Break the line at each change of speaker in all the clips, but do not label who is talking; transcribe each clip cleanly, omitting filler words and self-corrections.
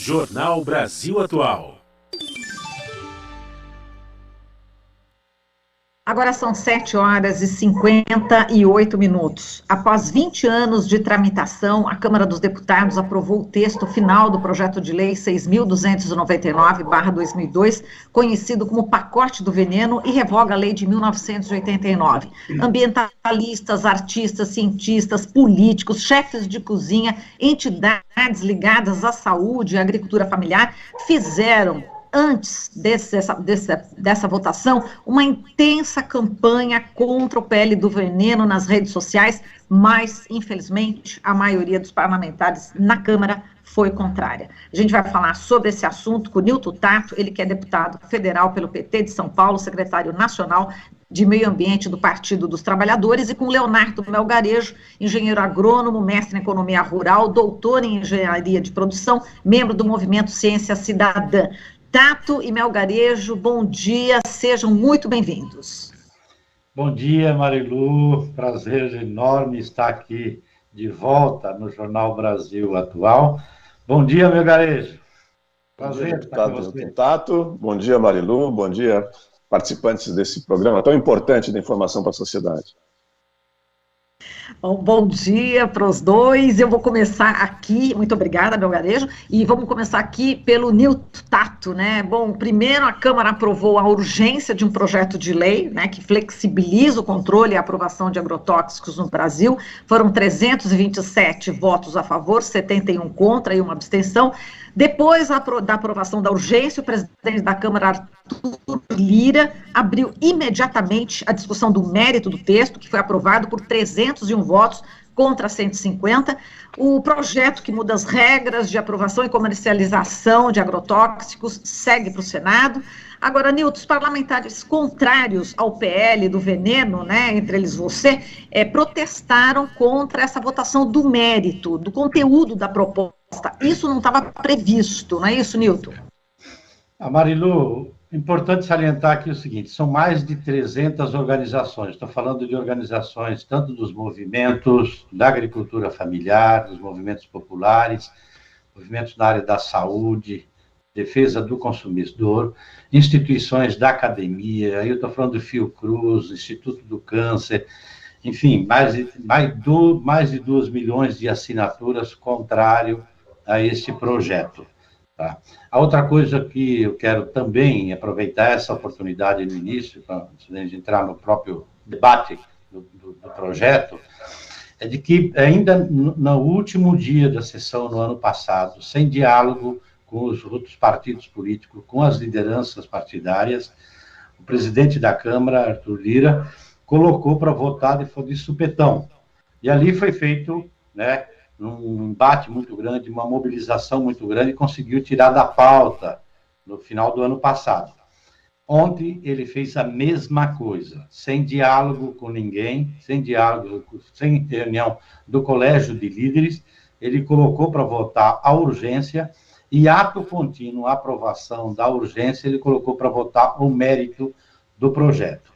Jornal Brasil Atual.
Agora são 7h58. Após 20 anos de tramitação, a Câmara dos Deputados aprovou o texto final do projeto de lei 6.299/2002, conhecido como Pacote do Veneno, e revoga a lei de 1989. Ambientalistas, artistas, cientistas, políticos, chefes de cozinha, entidades ligadas à saúde e à agricultura familiar fizeram, antes dessa votação, uma intensa campanha contra o PL do veneno nas redes sociais, mas, infelizmente, a maioria dos parlamentares na Câmara foi contrária. A gente vai falar sobre esse assunto com o Nilton Tato, ele que é deputado federal pelo PT de São Paulo, secretário nacional de Meio Ambiente do Partido dos Trabalhadores, e com Leonardo Melgarejo, engenheiro agrônomo, mestre em economia rural, doutor em engenharia de produção, membro do Movimento Ciência Cidadã. Tato e Melgarejo, bom dia, sejam muito bem-vindos.
Bom dia, Marilu, prazer enorme estar aqui de volta no Jornal Brasil Atual. Bom dia, Melgarejo.
Prazer estar com você. Tato, bom dia, Marilu, bom dia, participantes desse programa tão importante da informação para a sociedade.
Bom dia para os dois. Eu vou começar aqui, muito obrigada, Melgarejo, e vamos começar aqui pelo Nilton Tato, né? Bom, primeiro a Câmara aprovou a urgência de um projeto de lei, né, que flexibiliza o controle e a aprovação de agrotóxicos no Brasil. Foram 327 votos a favor, 71 contra e uma abstenção. Depois da aprovação da urgência, o presidente da Câmara, Arthur Lira, abriu imediatamente a discussão do mérito do texto, que foi aprovado por 301 votos contra 150. O projeto que muda as regras de aprovação e comercialização de agrotóxicos segue para o Senado. Agora, Nilton, os parlamentares contrários ao PL do veneno, né, entre eles você, protestaram contra essa votação do mérito, do conteúdo da proposta. Isso não estava previsto, não é isso, Nilton?
Marilu, importante salientar aqui o seguinte, são mais de 300 organizações, estou falando de organizações tanto dos movimentos da agricultura familiar, dos movimentos populares, movimentos na área da saúde, defesa do consumidor, instituições da academia, aí eu estou falando do Fiocruz, Instituto do Câncer, enfim, mais de 2 milhões de assinaturas contrário a este projeto. Tá? A outra coisa que eu quero também aproveitar essa oportunidade no início, antes de entrar no próprio debate do projeto, é de que ainda no último dia da sessão no ano passado, sem diálogo com os outros partidos políticos, com as lideranças partidárias, o presidente da Câmara, Arthur Lira, colocou para votar de supetão. E ali foi feito, né, um embate muito grande, uma mobilização muito grande, e conseguiu tirar da pauta no final do ano passado. Ontem ele fez a mesma coisa, sem diálogo com ninguém, sem diálogo, sem reunião do Colégio de Líderes, ele colocou para votar a urgência e, ato contínuo, a aprovação da urgência, ele colocou para votar o mérito do projeto.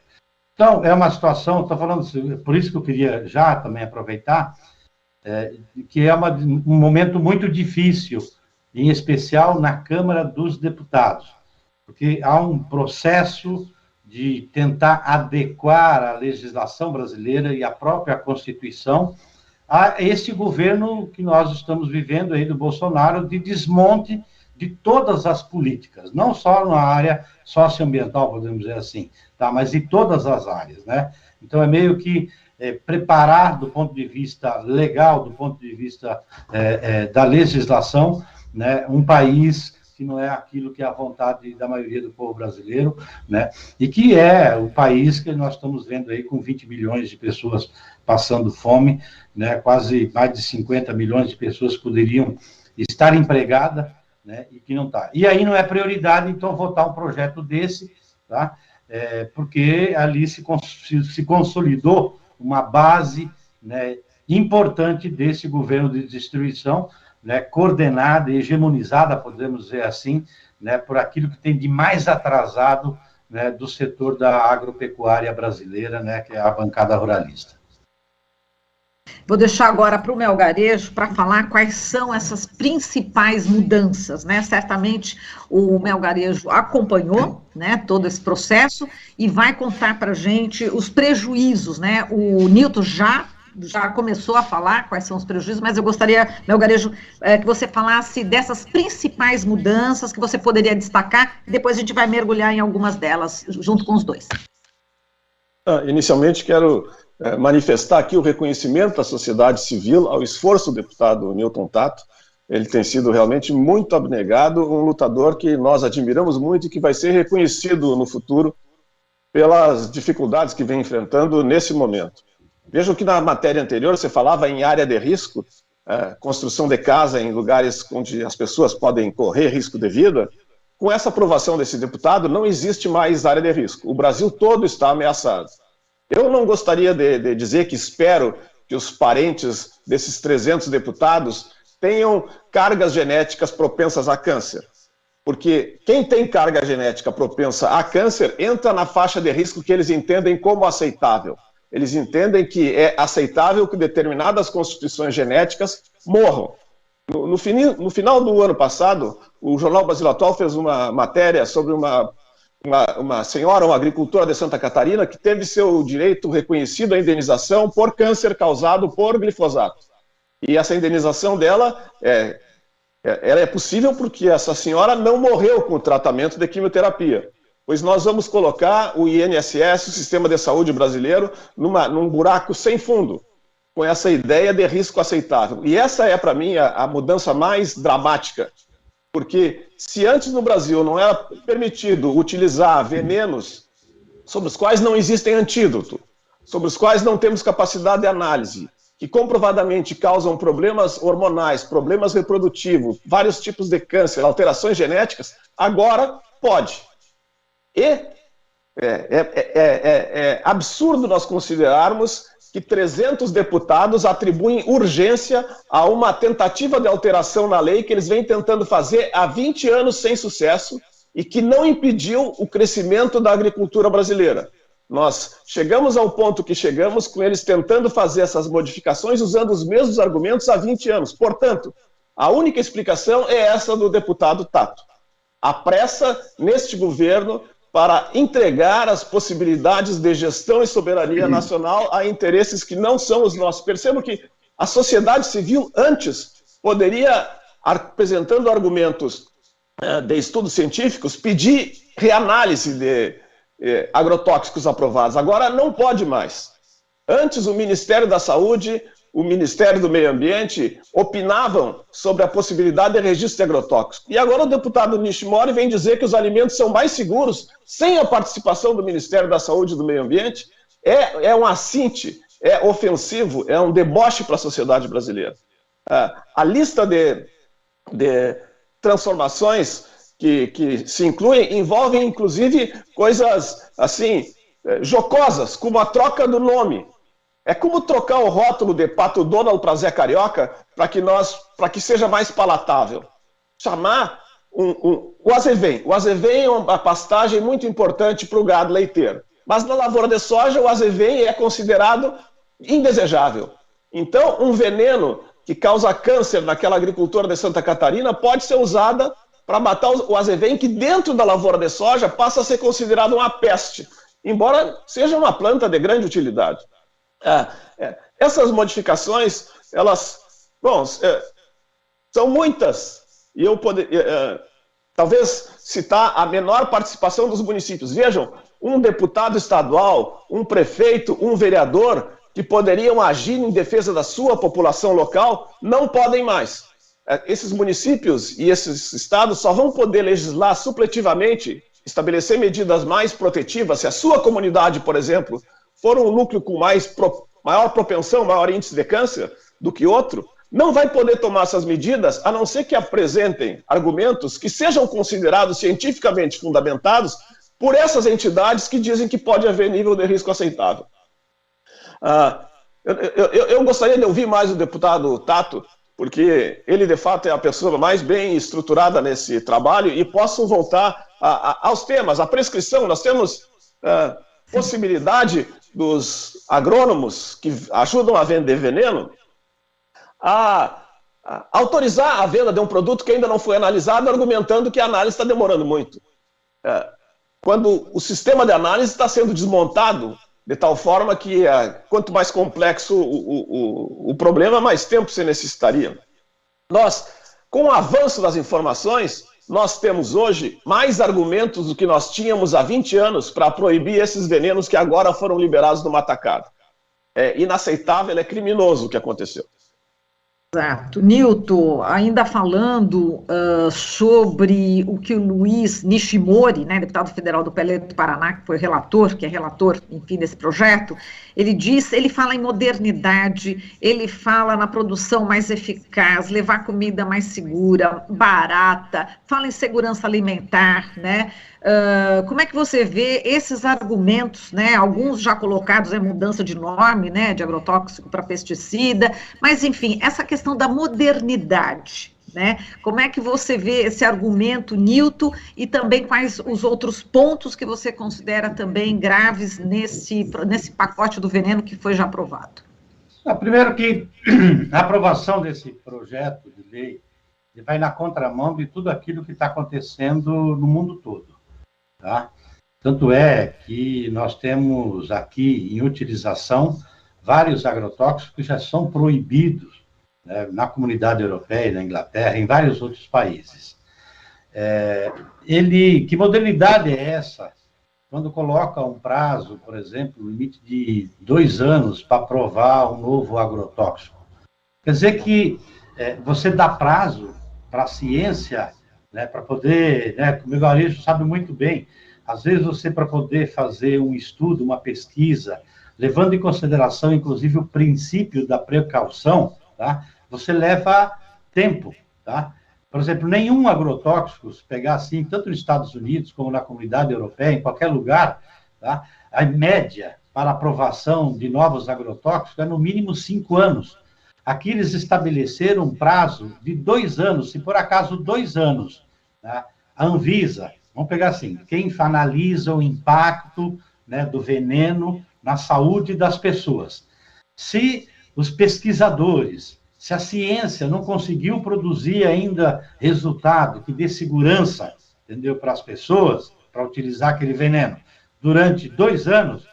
Então, é uma situação, estou falando, por isso que eu queria já também aproveitar, que é um momento muito difícil, em especial na Câmara dos Deputados, porque há um processo de tentar adequar a legislação brasileira e a própria Constituição a esse governo que nós estamos vivendo aí do Bolsonaro, de desmonte de todas as políticas, não só na área socioambiental, podemos dizer assim, tá? Mas de todas as áreas, né? Então, é meio que preparar do ponto de vista legal, do ponto de vista da legislação, né, um país que não é aquilo que é a vontade da maioria do povo brasileiro, né, e que é o país que nós estamos vendo aí com 20 milhões de pessoas passando fome, né, quase mais de 50 milhões de pessoas que poderiam estar empregadas, né, e que não está. E aí não é prioridade, então, votar um projeto desse, tá? Porque ali se consolidou uma base, né, importante desse governo de destruição, né, coordenada e hegemonizada, podemos dizer assim, né, por aquilo que tem de mais atrasado, né, do setor da agropecuária brasileira, né, que é a bancada ruralista.
Vou deixar agora para o Melgarejo para falar quais são essas principais mudanças, né? Certamente o Melgarejo acompanhou, né, todo esse processo e vai contar para a gente os prejuízos, né? O Nilton já começou a falar quais são os prejuízos, mas eu gostaria, Melgarejo, que você falasse dessas principais mudanças que você poderia destacar, e depois a gente vai mergulhar em algumas delas, junto com os dois.
Inicialmente, quero manifestar aqui o reconhecimento da sociedade civil ao esforço do deputado Nilton Tato. Ele tem sido realmente muito abnegado, um lutador que nós admiramos muito e que vai ser reconhecido no futuro pelas dificuldades que vem enfrentando nesse momento. Vejam que na matéria anterior você falava em área de risco, construção de casa em lugares onde as pessoas podem correr risco de vida. Com essa aprovação desse deputado, não existe mais área de risco. O Brasil todo está ameaçado. Eu não gostaria de dizer que espero que os parentes desses 300 deputados tenham cargas genéticas propensas a câncer. Porque quem tem carga genética propensa a câncer entra na faixa de risco que eles entendem como aceitável. Eles entendem que é aceitável que determinadas constituições genéticas morram. No final do ano passado, o Jornal Brasil Atual fez uma matéria sobre uma senhora, uma agricultora de Santa Catarina, que teve seu direito reconhecido à indenização por câncer causado por glifosato. E essa indenização dela ela é possível porque essa senhora não morreu com o tratamento de quimioterapia. Pois nós vamos colocar o INSS, o Sistema de Saúde brasileiro, num buraco sem fundo, com essa ideia de risco aceitável. E essa é, para mim, a mudança mais dramática. Porque se antes no Brasil não era permitido utilizar venenos sobre os quais não existem antídoto, sobre os quais não temos capacidade de análise, que comprovadamente causam problemas hormonais, problemas reprodutivos, vários tipos de câncer, alterações genéticas, agora pode. E é absurdo nós considerarmos que 300 deputados atribuem urgência a uma tentativa de alteração na lei que eles vêm tentando fazer há 20 anos sem sucesso e que não impediu o crescimento da agricultura brasileira. Nós chegamos ao ponto que chegamos com eles tentando fazer essas modificações usando os mesmos argumentos há 20 anos. Portanto, a única explicação é essa do deputado Tato. A pressa neste governo para entregar as possibilidades de gestão e soberania nacional a interesses que não são os nossos. Percebo que a sociedade civil antes poderia, apresentando argumentos de estudos científicos, pedir reanálise de agrotóxicos aprovados. Agora não pode mais. Antes o Ministério da Saúde, o Ministério do Meio Ambiente opinavam sobre a possibilidade de registro de agrotóxicos. E agora o deputado Nishimori vem dizer que os alimentos são mais seguros sem a participação do Ministério da Saúde e do Meio Ambiente. É um assinte, é ofensivo, é um deboche para a sociedade brasileira. A lista de transformações que se incluem envolvem, inclusive, coisas assim jocosas, como a troca do nome. É como trocar o rótulo de Pato Donald para Zé Carioca para que seja mais palatável. Chamar o azevém. O azevém é uma pastagem muito importante para o gado leiteiro. Mas na lavoura de soja, o azevém é considerado indesejável. Então, um veneno que causa câncer naquela agricultora de Santa Catarina pode ser usada para matar o azevém, que dentro da lavoura de soja passa a ser considerado uma peste, embora seja uma planta de grande utilidade. Essas modificações, elas, são muitas, e eu talvez citar a menor participação dos municípios. Vejam, um deputado estadual, um prefeito, um vereador, que poderiam agir em defesa da sua população local, não podem mais. Esses municípios e esses estados só vão poder legislar supletivamente, estabelecer medidas mais protetivas, se a sua comunidade, por exemplo, for um núcleo com maior propensão, maior índice de câncer do que outro, não vai poder tomar essas medidas, a não ser que apresentem argumentos que sejam considerados cientificamente fundamentados por essas entidades que dizem que pode haver nível de risco aceitável. Eu gostaria de ouvir mais o deputado Tato, porque ele, de fato, é a pessoa mais bem estruturada nesse trabalho, e posso voltar aos temas. A prescrição, nós temos possibilidade dos agrônomos que ajudam a vender veneno a autorizar a venda de um produto que ainda não foi analisado, argumentando que a análise está demorando muito. Quando o sistema de análise está sendo desmontado de tal forma que quanto mais complexo o problema, mais tempo se necessitaria. Nós, com o avanço das informações, nós temos hoje mais argumentos do que nós tínhamos há 20 anos para proibir esses venenos que agora foram liberados numa tacada. É inaceitável, é criminoso o que aconteceu.
Exato. Nilton, ainda falando sobre o que o Luiz Nishimori, né, deputado federal do PL do Paraná, que foi relator, enfim, desse projeto, ele fala em modernidade, ele fala na produção mais eficaz, levar comida mais segura, barata, fala em segurança alimentar, né? Como é que você vê esses argumentos, né? Alguns já colocados em mudança de nome, né, de agrotóxico para pesticida, mas enfim, essa questão da modernidade, né? Como é que você vê esse argumento, Nilton, e também quais os outros pontos que você considera também graves nesse pacote do veneno que foi já aprovado?
Primeiro que a aprovação desse projeto de lei vai na contramão de tudo aquilo que está acontecendo no mundo todo. Tá? Tanto é que nós temos aqui em utilização vários agrotóxicos que já são proibidos, né, na comunidade europeia, na Inglaterra, em vários outros países. Que modernidade é essa? Quando coloca um prazo, por exemplo, um limite de 2 anos para aprovar um novo agrotóxico. Quer dizer que você dá prazo para a ciência, né, para poder, né, como o Evaristo sabe muito bem, às vezes você, para poder fazer um estudo, uma pesquisa, levando em consideração, inclusive, o princípio da precaução, tá, você leva tempo. Tá? Por exemplo, nenhum agrotóxico, se pegar assim, tanto nos Estados Unidos como na comunidade europeia, em qualquer lugar, tá, a média para aprovação de novos agrotóxicos é no mínimo 5 anos. Aqui eles estabeleceram um prazo de 2 anos, se por acaso 2 anos, tá? A Anvisa, vamos pegar assim, quem analisa o impacto, né, do veneno na saúde das pessoas. Se os pesquisadores, se a ciência não conseguiu produzir ainda resultado que dê segurança, entendeu, para as pessoas, para utilizar aquele veneno, durante 2 anos,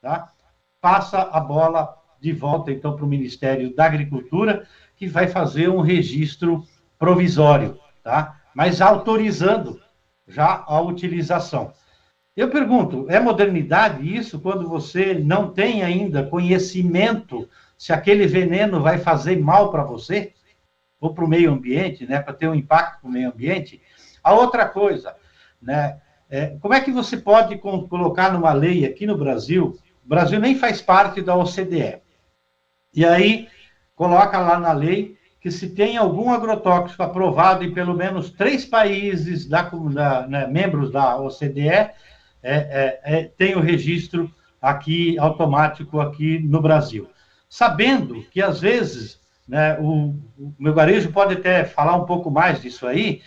tá? Passa a bola de volta, então, para o Ministério da Agricultura, que vai fazer um registro provisório, tá? Mas autorizando já a utilização. Eu pergunto, é modernidade isso, quando você não tem ainda conhecimento se aquele veneno vai fazer mal para você, ou para o meio ambiente, né, para ter um impacto para o meio ambiente? A outra coisa, né, como é que você pode colocar numa lei aqui no Brasil? O Brasil nem faz parte da OCDE. E aí, coloca lá na lei que se tem algum agrotóxico aprovado em pelo menos 3 países, né, membros da OCDE, tem o registro aqui, automático aqui no Brasil. Sabendo que, às vezes, né, o meu garejo pode até falar um pouco mais disso aí,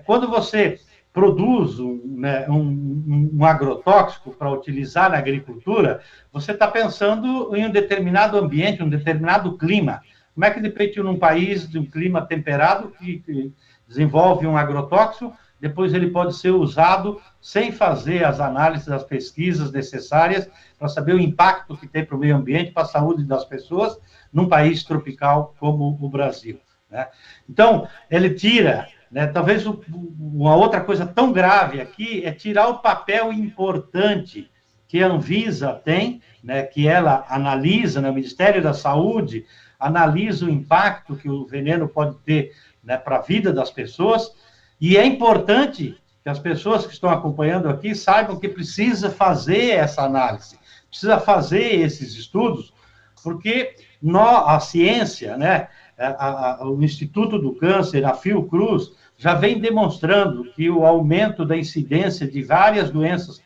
quando você produz um agrotóxico para utilizar na agricultura, você está pensando em um determinado ambiente, um determinado clima. Como é que, de repente, num país de um clima temperado, que desenvolve um agrotóxico, depois ele pode ser usado sem fazer as análises, as pesquisas necessárias para saber o impacto que tem para o meio ambiente, para a saúde das pessoas, num país tropical como o Brasil, né? Então, ele tira, né, talvez uma outra coisa tão grave aqui é tirar o papel importante que a Anvisa tem, né, que ela analisa, né, o Ministério da Saúde analisa o impacto que o veneno pode ter, né, para a vida das pessoas, e é importante que as pessoas que estão acompanhando aqui saibam que precisa fazer essa análise, precisa fazer esses estudos, porque a ciência, né, o Instituto do Câncer, a Fiocruz, já vem demonstrando que o aumento da incidência de várias doenças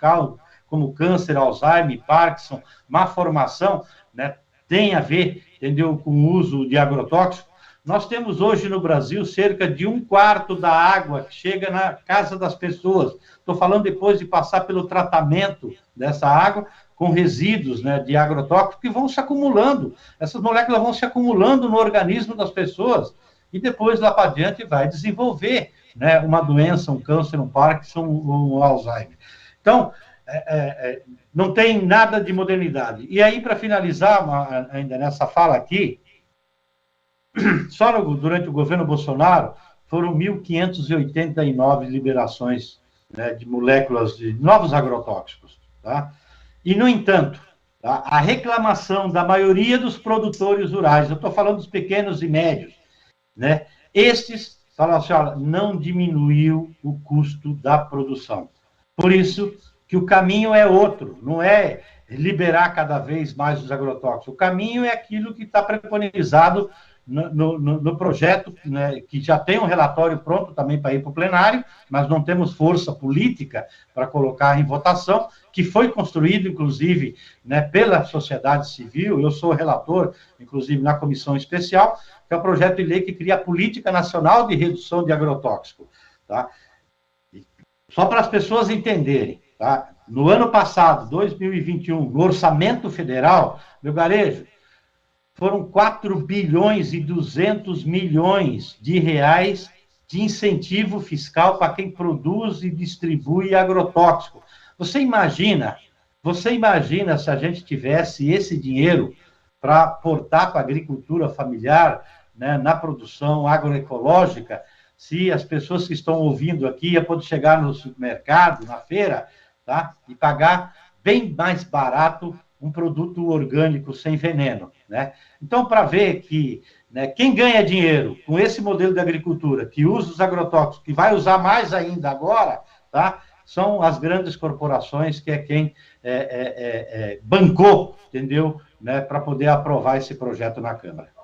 como câncer, Alzheimer, Parkinson, má formação, né, tem a ver, entendeu, com o uso de agrotóxicos. Nós temos hoje no Brasil cerca de 1/4 da água que chega na casa das pessoas. Estou falando depois de passar pelo tratamento dessa água, com resíduos, né, de agrotóxicos que vão se acumulando. Essas moléculas vão se acumulando no organismo das pessoas e depois, lá para diante, vai desenvolver, né, uma doença, um câncer, um Parkinson, um Alzheimer. Então, não tem nada de modernidade. E aí, para finalizar, ainda nessa fala aqui, só durante o governo Bolsonaro, foram 1.589 liberações, né, de moléculas de novos agrotóxicos. Tá? E, no entanto, tá, a reclamação da maioria dos produtores rurais, eu estou falando dos pequenos e médios, né, estes falam assim, olha, não diminuiu o custo da produção. Por isso que o caminho é outro, não é liberar cada vez mais os agrotóxicos. O caminho é aquilo que está preconizado no projeto, né, que já tem um relatório pronto também para ir para o plenário, mas não temos força política para colocar em votação, que foi construído, inclusive, né, pela sociedade civil. Eu sou relator, inclusive, na comissão especial, que é o projeto de lei que cria a Política Nacional de Redução de Agrotóxico. Tá? Só para as pessoas entenderem, tá? No ano passado, 2021, no orçamento federal, meu garejo, foram 4 bilhões e 200 milhões de reais de incentivo fiscal para quem produz e distribui agrotóxico. Você imagina se a gente tivesse esse dinheiro para aportar para a agricultura familiar, né, na produção agroecológica, se as pessoas que estão ouvindo aqui iam poder chegar no supermercado, na feira, tá, e pagar bem mais barato um produto orgânico sem veneno, né? Então, para ver que, né, quem ganha dinheiro com esse modelo de agricultura, que usa os agrotóxicos, que vai usar mais ainda agora, tá, são as grandes corporações, que é quem bancou, entendeu, né, para poder aprovar esse projeto na Câmara.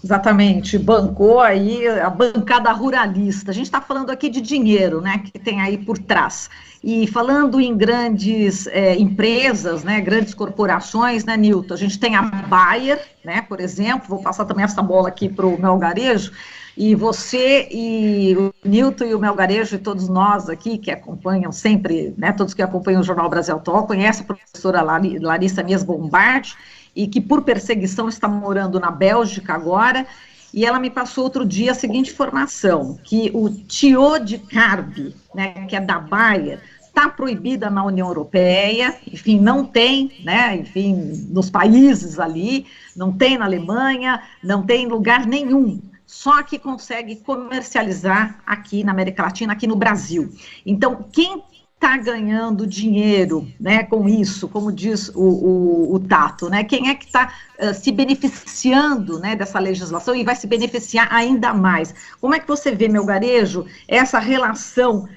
Exatamente, bancou aí a bancada ruralista. A gente está falando aqui de dinheiro, né, que tem aí por trás. E falando em grandes empresas, né, grandes corporações, né, Nilton? A gente tem a Bayer, né, por exemplo, vou passar também essa bola aqui para o Melgarejo, e você e o Nilton e o Melgarejo e todos nós aqui que acompanham sempre, né, todos que acompanham o Jornal Brasil Atual, conhecem a professora Larissa Mies Bombard, e que por perseguição está morando na Bélgica agora, e ela me passou outro dia a seguinte informação, que o tiodicarb, né, que é da Bayer, está proibida na União Europeia, enfim, não tem, né, enfim, nos países ali, não tem na Alemanha, não tem em lugar nenhum, só que consegue comercializar aqui na América Latina, aqui no Brasil. Então, quem está ganhando dinheiro, né, com isso, como diz o Tato, né, quem é que está se beneficiando, né, dessa legislação e vai se beneficiar ainda mais? Como é que você vê, Melgarejo, essa relação,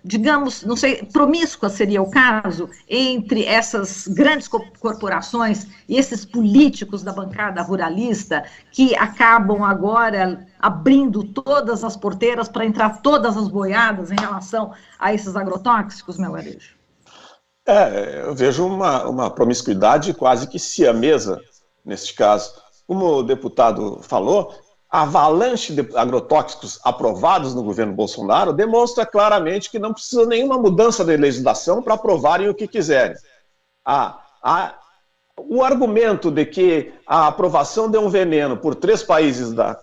digamos, não sei, promíscua seria o caso, entre essas grandes corporações e esses políticos da bancada ruralista que acabam agora abrindo todas as porteiras para entrar todas as boiadas em relação a esses agrotóxicos, Melgarejo?
Eu vejo uma promiscuidade quase que siamesa neste caso. Como o deputado falou, a avalanche de agrotóxicos aprovados no governo Bolsonaro demonstra claramente que não precisa nenhuma mudança de legislação para aprovarem o que quiserem. O argumento de que a aprovação de um veneno por 3 países da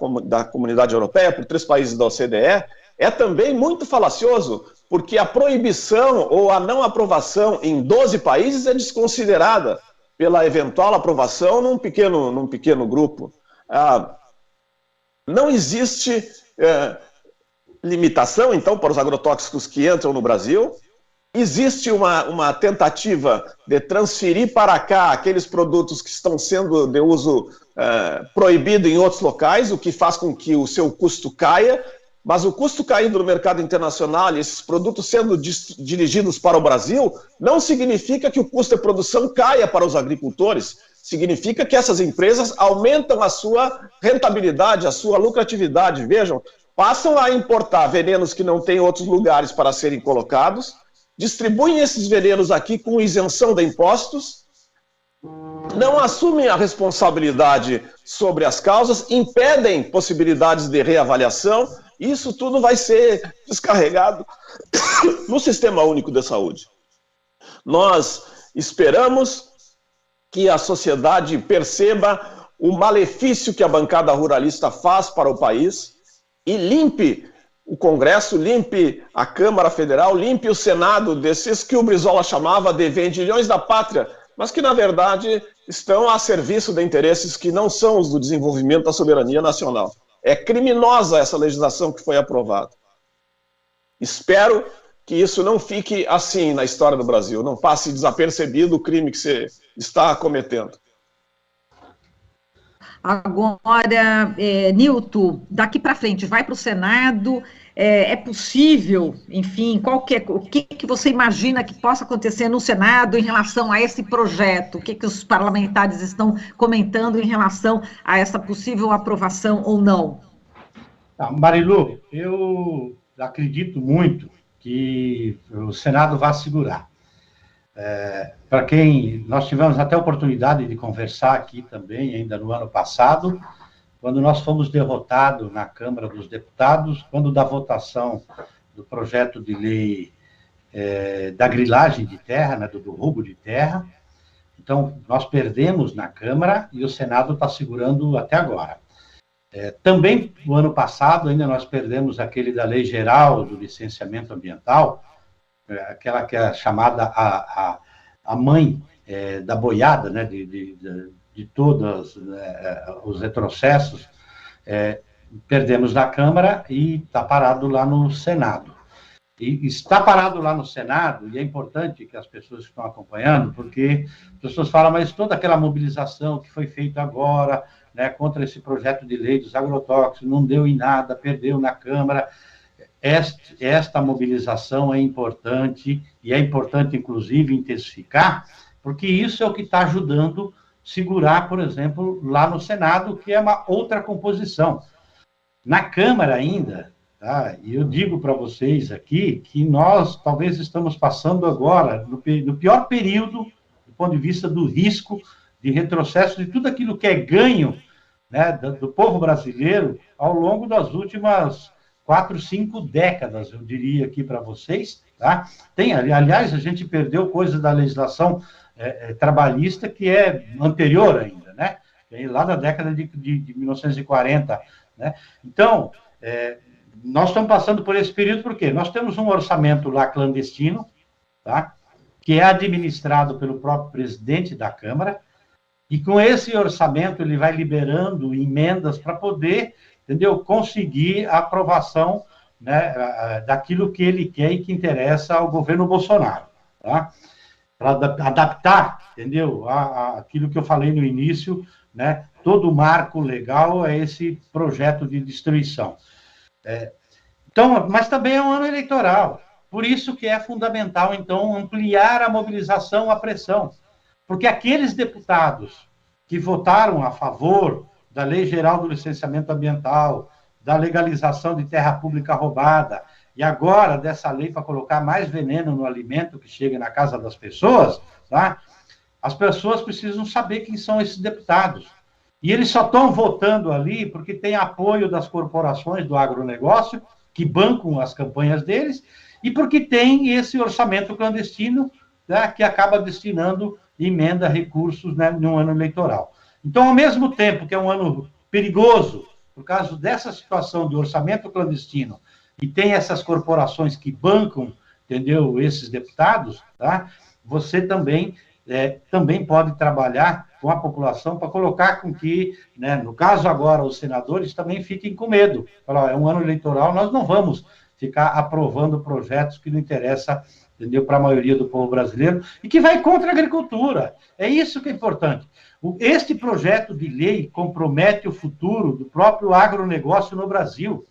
Comunidade Europeia, por 3 países da OCDE, é também muito falacioso, porque a proibição ou a não aprovação em 12 países é desconsiderada pela eventual aprovação num pequeno grupo. Não existe limitação, então, para os agrotóxicos que entram no Brasil. Existe uma tentativa de transferir para cá aqueles produtos que estão sendo de uso proibido em outros locais, o que faz com que o seu custo caia, mas o custo caindo no mercado internacional e esses produtos sendo dirigidos para o Brasil, não significa que o custo de produção caia para os agricultores, significa que essas empresas aumentam a sua rentabilidade, a sua lucratividade. Vejam, passam a importar venenos que não têm outros lugares para serem colocados, distribuem esses venenos aqui com isenção de impostos, não assumem a responsabilidade sobre as causas, impedem possibilidades de reavaliação. Isso tudo vai ser descarregado no Sistema Único de Saúde. Nós Esperamos que a sociedade perceba o malefício que a bancada ruralista faz para o país e limpe o Congresso, limpe a Câmara Federal, limpe o Senado desses que o Brizola chamava de vendilhões da pátria, mas que, na verdade, estão a serviço de interesses que não são os do desenvolvimento da soberania nacional. É criminosa essa legislação que foi aprovada. Espero que isso não fique assim na história do Brasil, não passe desapercebido o crime que você está cometendo.
Agora, Nilton, daqui para frente, vai para o Senado, é possível, enfim, o que você imagina que possa acontecer no Senado em relação a esse projeto? O que os parlamentares estão comentando em relação a essa possível aprovação ou não?
Marilu, eu acredito muito que o Senado vai segurar. Para quem nós tivemos até a oportunidade de conversar aqui também, ainda no ano passado, quando nós fomos derrotados na Câmara dos Deputados, quando da votação do projeto de lei da grilagem de terra, né, do roubo de terra. Então, nós perdemos na Câmara e o Senado está segurando até agora. Também, no ano passado, ainda nós perdemos aquele da Lei Geral do Licenciamento Ambiental, aquela que é chamada a mãe da boiada, né, de todos os retrocessos, perdemos na Câmara e está parado lá no Senado. E está parado lá no Senado, e é importante que as pessoas estão acompanhando, porque as pessoas falam, mas toda aquela mobilização que foi feita agora, né, contra esse projeto de lei dos agrotóxicos, não deu em nada, perdeu na Câmara. Esta mobilização é importante, e é importante, inclusive, intensificar, porque isso é o que está ajudando a segurar, por exemplo, lá no Senado, que é uma outra composição. Na Câmara ainda, tá, e eu digo para vocês aqui que nós talvez estamos passando agora no pior período, do ponto de vista do risco de retrocesso de tudo aquilo que é ganho, né, do povo brasileiro ao longo das últimas 4, 5 décadas, eu diria aqui para vocês, tá? Aliás, a gente perdeu coisa da legislação trabalhista que é anterior ainda, né? Lá da década de 1940, né? Então, nós estamos passando por esse período porque nós temos um orçamento lá clandestino, tá? Que é administrado pelo próprio presidente da Câmara, e com esse orçamento ele vai liberando emendas para poder, entendeu, conseguir a aprovação, né, daquilo que ele quer e que interessa ao governo Bolsonaro, tá? Para adaptar, entendeu, aquilo que eu falei no início, né, todo o marco legal é esse projeto de destruição. Então, mas também é um ano eleitoral, por isso que é fundamental, então, ampliar a mobilização, a pressão, porque aqueles deputados que votaram a favor da Lei Geral do Licenciamento Ambiental, da legalização de terra pública roubada, e agora dessa lei para colocar mais veneno no alimento que chega na casa das pessoas, tá? As pessoas precisam saber quem são esses deputados. E eles só estão votando ali porque tem apoio das corporações do agronegócio, que bancam as campanhas deles, e porque tem esse orçamento clandestino, né, que acaba destinando emenda, recursos, né, no ano eleitoral. Então, ao mesmo tempo que é um ano perigoso, por causa dessa situação de orçamento clandestino, e tem essas corporações que bancam, entendeu, esses deputados, tá? Você também pode trabalhar com a população para colocar com que, né, no caso agora, os senadores também fiquem com medo. Falar, é um ano eleitoral, nós não vamos ficar aprovando projetos que não interessam, entendeu, para a maioria do povo brasileiro, e que vai contra a agricultura. É isso que é importante. Este projeto de lei compromete o futuro do próprio agronegócio no Brasil.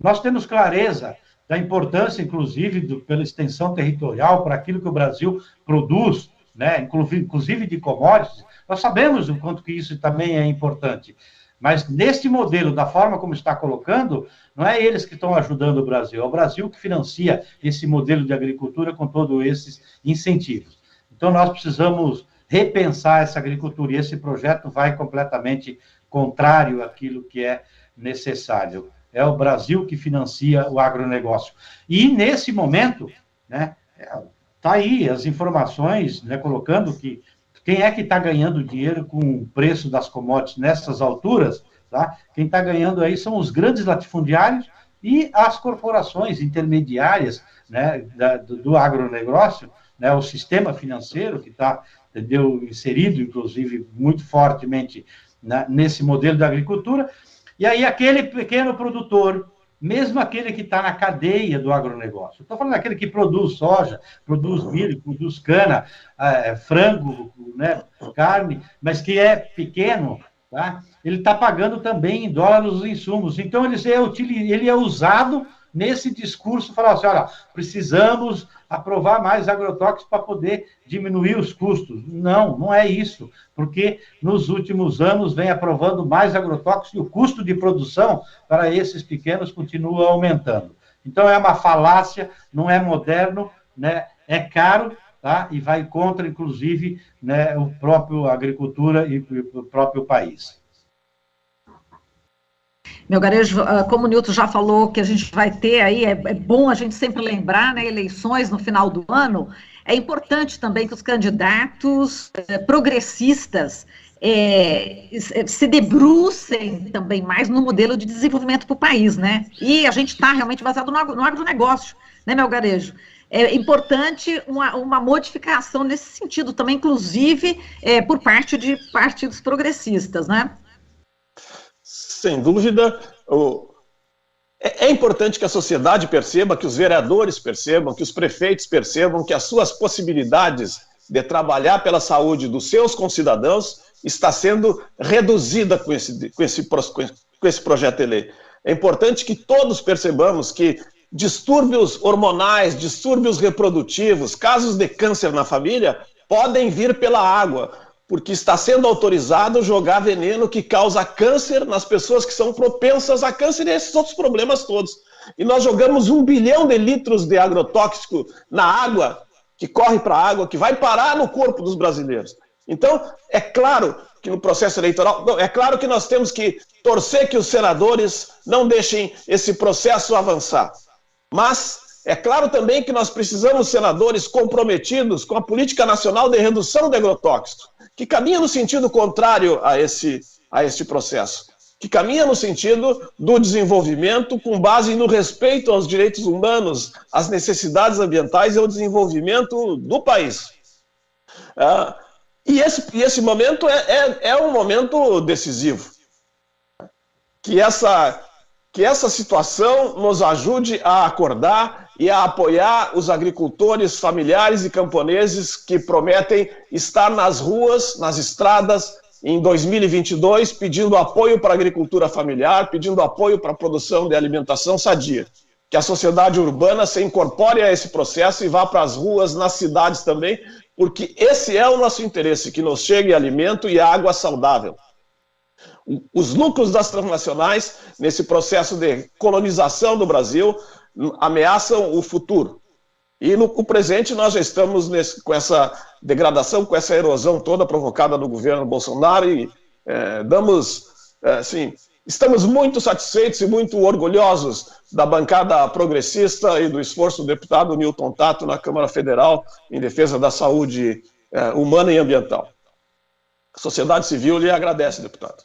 Nós temos clareza da importância, inclusive, pela extensão territorial, para aquilo que o Brasil produz, né, inclusive de commodities. Nós sabemos o quanto que isso também é importante. Mas neste modelo, da forma como está colocando, não é eles que estão ajudando o Brasil, é o Brasil que financia esse modelo de agricultura com todos esses incentivos. Então, nós precisamos repensar essa agricultura, e esse projeto vai completamente contrário àquilo que é necessário. É o Brasil que financia o agronegócio. E, nesse momento, né, Está aí as informações, né, colocando que quem é que está ganhando dinheiro com o preço das commodities nessas alturas, tá? Quem está ganhando aí são os grandes latifundiários e as corporações intermediárias, né, do agronegócio, né, o sistema financeiro que está, entendeu, inserido, inclusive, muito fortemente nesse modelo da agricultura, e aí aquele pequeno produtor, mesmo aquele que está na cadeia do agronegócio. Estou falando daquele que produz soja, produz milho, produz cana, frango, né, carne, mas que é pequeno, tá? Ele está pagando também em dólar os insumos. Então, ele é usado nesse discurso, falar assim, olha, precisamos aprovar mais agrotóxicos para poder diminuir os custos. Não, não é isso, porque nos últimos anos vem aprovando mais agrotóxicos e o custo de produção para esses pequenos continua aumentando. Então, é uma falácia, não é moderno, né? É caro, tá? E vai contra, inclusive, né, o próprio agricultura e o próprio país.
Melgarejo, como o Nilton já falou que a gente vai ter aí, é bom a gente sempre lembrar, né, eleições no final do ano, é importante também que os candidatos progressistas se debrucem também mais no modelo de desenvolvimento para o país, né? E a gente está realmente baseado no agronegócio, né, Melgarejo? É importante uma modificação nesse sentido também, inclusive por parte de partidos progressistas, né?
Sem dúvida, é importante que a sociedade perceba, que os vereadores percebam, que os prefeitos percebam que as suas possibilidades de trabalhar pela saúde dos seus concidadãos está sendo reduzida com esse projeto de lei. É importante que todos percebamos que distúrbios hormonais, distúrbios reprodutivos, casos de câncer na família podem vir pela água, porque está sendo autorizado jogar veneno que causa câncer nas pessoas que são propensas a câncer e esses outros problemas todos. E nós jogamos 1 bilhão de litros de agrotóxico na água, que corre para a água, que vai parar no corpo dos brasileiros. Então, é claro que no processo eleitoral, é claro que nós temos que torcer que os senadores não deixem esse processo avançar. Mas é claro também que nós precisamos de senadores comprometidos com a política nacional de redução de agrotóxicos, que caminha no sentido contrário a esse processo, que caminha no sentido do desenvolvimento com base no respeito aos direitos humanos, às necessidades ambientais e ao desenvolvimento do país. E esse momento é um momento decisivo. Que essa situação nos ajude a acordar e a apoiar os agricultores familiares e camponeses que prometem estar nas ruas, nas estradas, em 2022, pedindo apoio para a agricultura familiar, pedindo apoio para a produção de alimentação sadia. Que a sociedade urbana se incorpore a esse processo e vá para as ruas, nas cidades também, porque esse é o nosso interesse, que nos chegue alimento e água saudável. Os lucros das transnacionais, nesse processo de colonização do Brasil, ameaçam o futuro. E no presente nós já estamos com essa degradação, com essa erosão toda provocada no governo Bolsonaro e estamos muito satisfeitos e muito orgulhosos da bancada progressista e do esforço do deputado Nilton Tato na Câmara Federal em defesa da saúde humana e ambiental. A sociedade civil lhe agradece, deputado.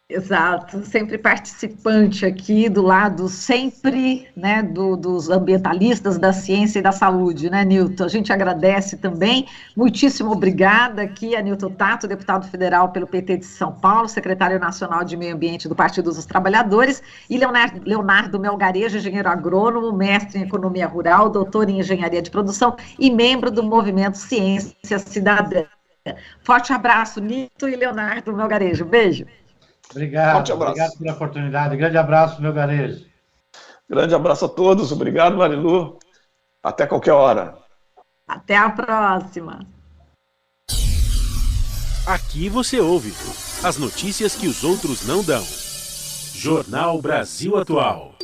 Exato, sempre participante aqui do lado sempre, né, dos ambientalistas da ciência e da saúde, né, Nilton? A gente agradece também, muitíssimo obrigada aqui a Nilton Tato, deputado federal pelo PT de São Paulo, secretário nacional de Meio Ambiente do Partido dos Trabalhadores, e Leonardo Melgarejo, engenheiro agrônomo, mestre em economia rural, doutor em engenharia de produção e membro do movimento Ciência Cidadã. Forte abraço, Nilton e Leonardo Melgarejo. Beijo.
Obrigado pela oportunidade. Grande abraço, Melgarejo.
Grande abraço a todos. Obrigado, Marilu. Até qualquer hora.
Até a próxima.
Aqui você ouve as notícias que os outros não dão. Jornal Brasil Atual.